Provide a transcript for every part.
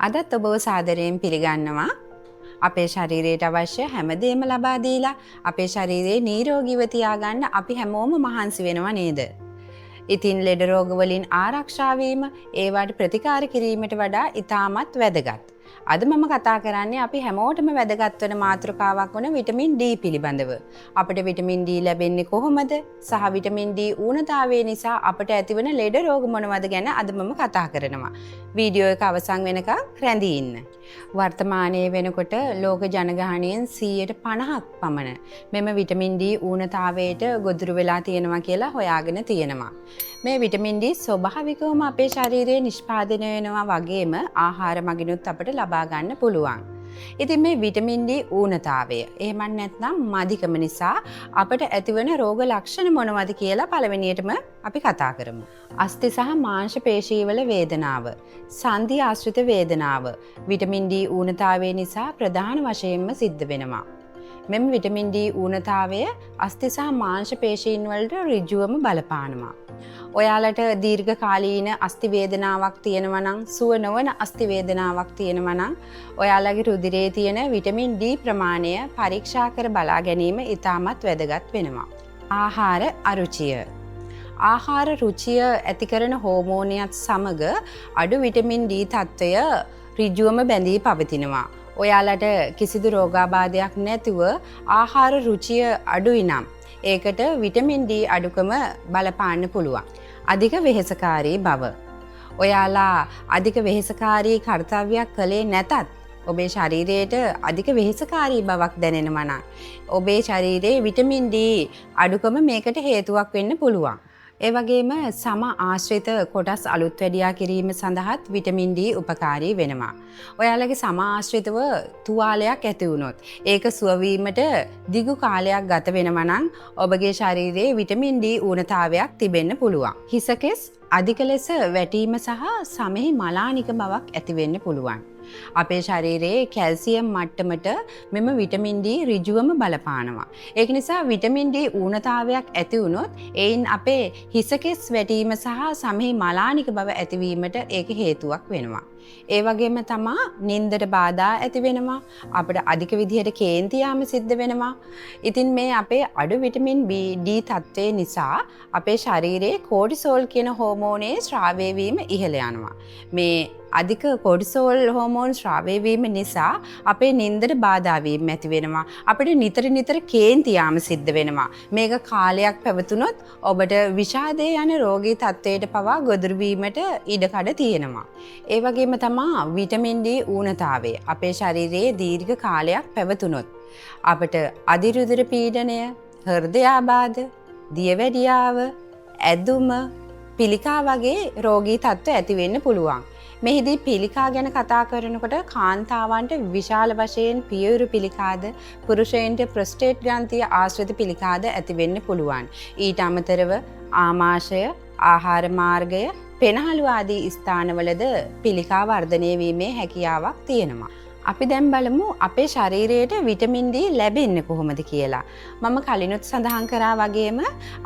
අදත් ඔබව සාදරයෙන් පිළිගන්නවා. අපේ ශරීරයට අවශ්‍ය හැමදේම ලබා දීලා අපේ ශරීරයේ නිරෝගීව තියාගන්න අපි හැමෝම මහන්සි වෙනව නේද? ඉතින් ලෙඩ රෝග වලින් ආරක්ෂා වීම ඒවට ප්‍රතිකාර කිරීමට වඩා ඉතාමත් වැදගත්. අද මම කතා කරන්නේ අපි හැමෝටම වැදගත් වෙන මාතෘකාවක් වන විටමින් D පිළිබඳව. අපිට විටමින් D ලැබෙන්නේ කොහොමද? සහ විටමින් D ඌනතාවය නිසා අපට ඇතිවන ලෙඩ රෝග මොනවද ගැන අද මම කතා කරනවා. වීඩියෝ එක අවසන් වෙනකන් රැඳී ඉන්න. වර්තමානයේ වෙනකොට ලෝක ජනගහනයෙන් 50% පමණ මෙම විටමින් D ඌනතාවයට ගොදුරු වෙලා තියෙනවා කියලා හොයාගෙන තියෙනවා. මේ විටමින් D ස්වභාවිකවම අපේ ශරීරයේ නිෂ්පාදනය වෙනවා වගේම ආහාර මගිනුත් අපට ලබා ගන්න පුළුවන්. ඉතින් මේ විටමින් D ඌනතාවය එහෙම නැත්නම් මදිකම නිසා අපට ඇතිවන රෝග ලක්ෂණ මොනවද කියලා පළවෙනියටම අපි කතා කරමු. අස්ථි සහ මාංශ පේශීවල වේදනාව, සන්ධි ආශ්‍රිත වේදනාව විටමින් D ඌනතාවය නිසා ප්‍රධාන වශයෙන්ම සිද්ධ වෙනවා. මෙම විටමින් D ඌනතාවය අස්ථි සහ මාංශ පේශීන් වලට ඍජුවම බලපානවා. ඔයාලට දීර්ඝකාලීන අස්ථි වේදනාවක් තියෙනවා නම්, සුව නොවන අස්ථි වේදනාවක් තියෙනවා නම්, ඔයාලගේ රුධිරයේ තියෙන විටමින් D ප්‍රමාණය පරීක්ෂා කර බලා ගැනීම ඉතාමත් වැදගත් වෙනවා. ආහාර අරුචිය. ආහාර රුචිය ඇති කරන හෝමෝනියත් සමග අඩු විටමින් D තත්ත්වය ඍජුවම බැඳී පවතිනවා. ඔයාලට කිසිදු රෝගාබාධයක් නැතුව ආහාර රුචිය අඩුයි නම් ඒකට විටමින් D අඩුකම බලපාන්න පුළුවන්. අධික වෙහෙසකාරී බව. ඔයාලා අධික වෙහෙසකාරී කර්තව්‍යයක් කළේ නැතත් ඔබේ ශරීරයට අධික වෙහෙසකාරී බවක් දැනෙනවා නම් ඔබේ ශරීරයේ විටමින් D අඩුකම මේකට හේතුවක් වෙන්න පුළුවන්. ඒ වගේම සම ආශ්‍රිත කොටස් අලුත් වැඩියා කිරීම සඳහාත් විටමින් D උපකාරී වෙනවා. ඔයාලගේ සම ආශ්‍රිතව තුවාලයක් ඇති වුණොත් ඒක සුවවීමට දිගු කාලයක් ගත වෙනවා නම් ඔබගේ ශරීරයේ විටමින් D ඌනතාවයක් තිබෙන්න පුළුවන්. හිසකෙස් අධික ලෙස වැටීම සහ සමෙහි මලානික බවක් ඇති වෙන්න පුළුවන්. අපේ ශරීරයේ කැල්සියම් මට්ටමට මෙම විටමින් D ඍජුවම බලපානවා. ඒක නිසා විටමින් D ඌනතාවයක් ඇති වුණොත් එයින් අපේ හිසකෙස් වැටීම සහ සමෙහි මලානික බව ඇතිවීමට ඒක හේතුවක් වෙනවා. ඒ වගේම තමා නින්දට බාධා ඇති වෙනවා. අපිට අධික විදිහට කේන්ති යාම සිද්ධ වෙනවා. ඉතින් මේ අපේ අඩු විටමින් D තත්ත්වය නිසා අපේ ශරීරයේ කෝටිසෝල් කියන හෝමෝනයේ ශ්‍රාවය වීම ඉහළ යනවා. මේ අධික කොර්ටිසෝල් හෝමෝන් ශ්‍රාවය වීම නිසා අපේ නින්දට බාධා වීම ඇති වෙනවා. අපිට නිතර කේන්ති යාම සිද්ධ වෙනවා. මේක කාලයක් පැවතුනොත් ඔබට විෂාදයේ යන රෝගී තත්ත්වයට පවා ගොදුරු වීමට ඉඩකඩ තියෙනවා. ඒ වගේම තමා විටමින් D ඌනතාවය අපේ ශරීරයේ දීර්ඝ කාලයක් පැවතුනොත් අපට අධිරුධිර පීඩනය, හෘදයාබාධ, දියවැඩියාව, ඇදුම, පිළිකා වගේ රෝගී තත්ත්ව ඇති වෙන්න පුළුවන්. මෙහිදී පිළිකා ගැන කතා කරනකොට කාන්තාවන්ට විශාල වශයෙන් පියවරු පිළිකාද, පුරුෂයන්ට ප්‍රොස්ටේට් ග්‍රන්ථිය ආශ්‍රිත පිළිකාද ඇති වෙන්න පුළුවන්. ඊට අමතරව ආමාශය, ආහාර මාර්ගය, පෙනහළු ආදී ස්ථානවලද පිළිකා වර්ධනය වීමේ හැකියාවක් තියෙනවා. අපි දැන් බලමු අපේ ශරීරයට විටමින් D ලැබෙන්නේ කොහොමද කියලා. මම කලිනුත් සඳහන් කරා වගේම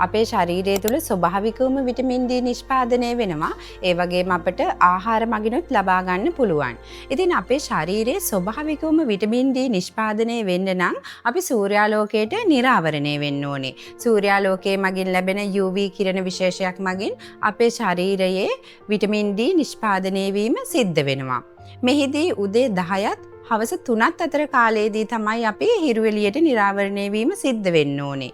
අපේ ශරීරය තුළ ස්වභාවිකවම විටමින් D නිෂ්පාදනය වෙනවා. ඒ වගේම අපට ආහාර මගිනුත් ලබා ගන්න පුළුවන්. ඉතින් අපේ ශරීරයේ ස්වභාවිකවම විටමින් D නිෂ්පාදනය වෙන්න නම් අපි සූර්යාලෝකයට නිරාවරණය වෙන්න ඕනේ. සූර්යාලෝකයේ මගින් ලැබෙන UV කිරණ විශේෂයක් මගින් අපේ ශරීරයේ විටමින් D නිෂ්පාදනය වීම සිද්ධ වෙනවා. මෙහිදී උදේ 10ත් හවස 3ත් අතර කාලයේදී තමයි අපි හිරු එළියට නිරාවරණය වීම සිද්ධ වෙන්න ඕනේ.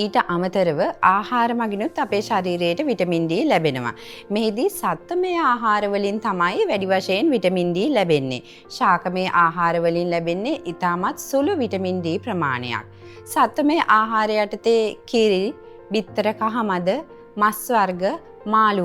ඊට අමතරව ආහාර මගිනුත් අපේ ශරීරයට විටමින් D ලැබෙනවා. මෙහිදී සත්ත්වමය ආහාර වලින් තමයි වැඩි වශයෙන් විටමින් D ලැබෙන්නේ. ශාකමය ආහාර වලින් ලැබෙන්නේ ඉතාමත් සුළු විටමින් D ප්‍රමාණයක්. සත්ත්වමය ආහාර යටතේ කිරි, බිත්තර කහ මද, මස් වර්ග, මාළු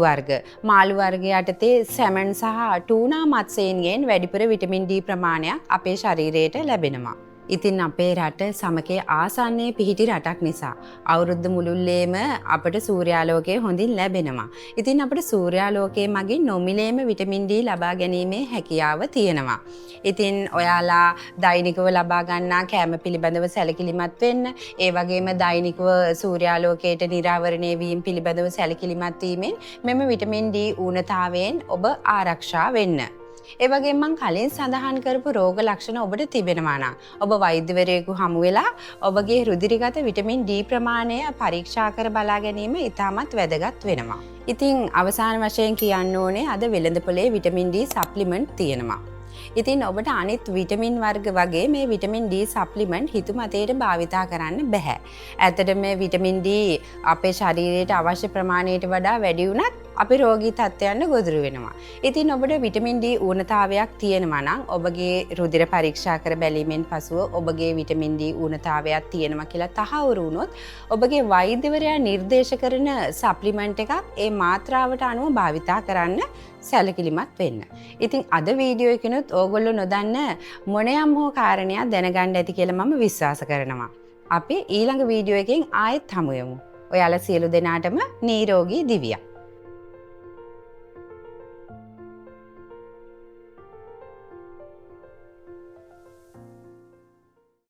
වර්ග යටතේ සැමන් සහ ටූනා මත්ස්‍යයන්ගෙන් වැඩිපුර විටමින් D ප්‍රමාණයක් අපේ ශරීරයට ලැබෙනවා. ඉතින් අපේ රට සමකයේ ආසන්නයේ පිහිටි රටක් නිසා අවුරුද්ද මුළුල්ලේම අපට සූර්යාලෝකය හොඳින් ලැබෙනවා. ඉතින් අපට සූර්යාලෝකයේ මගින් නොමිලේම විටමින් D ලබා ගැනීමේ හැකියාව තියෙනවා. ඉතින් ඔයාලා දෛනිකව ලබා ගන්නා කෑම පිළිබඳව සැලකිලිමත් වෙන්න, ඒ වගේම දෛනිකව සූර්යාලෝකයට නිරාවරණය වීම පිළිබඳව සැලකිලිමත් වීමෙන් මෙම විටමින් D ඌනතාවයෙන් ඔබ ආරක්ෂා වෙන්න. ඒ වගේම මම කලින් සඳහන් කරපු රෝග ලක්ෂණ ඔබට තිබෙනවා නම් ඔබ වෛද්‍යවරයෙකු හමු වෙලා ඔබගේ රුධිරගත විටමින් D ප්‍රමාණය පරීක්ෂා කර බලා ගැනීම ඉතාමත් වැදගත් වෙනවා. ඉතින් අවසාන වශයෙන් කියන්න ඕනේ අද වෙළඳපොලේ විටමින් D සප්ලිමන්ට් තියෙනවා. ඉතින් ඔබට අනිත් විටමින් වර්ග වගේ මේ විටමින් D සප්ලිමන්ට් හිතුමතේට භාවිතා කරන්න බෑ. ඇත්තටම මේ විටමින් D අපේ ශරීරයට අවශ්‍ය ප්‍රමාණයට වඩා වැඩි වුණත් අපි රෝගී තත්ත්වයන්ට ගොදුරු වෙනවා. ඉතින් ඔබට විටමින් D ඌනතාවයක් තියෙනවා නම් ඔබගේ රුධිර පරීක්ෂා කර බැලීමෙන් පසුව ඔබගේ විටමින් D ඌනතාවයක් තියෙනවා කියලා තහවුරු වුණොත් ඔබගේ වෛද්‍යවරයා නිර්දේශ කරන සප්ලිමන්ට් එකක් ඒ මාත්‍රාවට අනුව භාවිතා කරන්න සැලකිලිමත් වෙන්න. ඉතින් අද වීඩියෝ එකනොත් ඕගොල්ලෝ නොදන්න මොනයම් හෝ කාරණයක් දැනගන්න ඇති කියලා මම විශ්වාස කරනවා. අපි ඊළඟ වීඩියෝ එකෙන් ආයෙත් හමු වෙමු. ඔයාලා සියලු දෙනාටම නිරෝගී දිවියක්.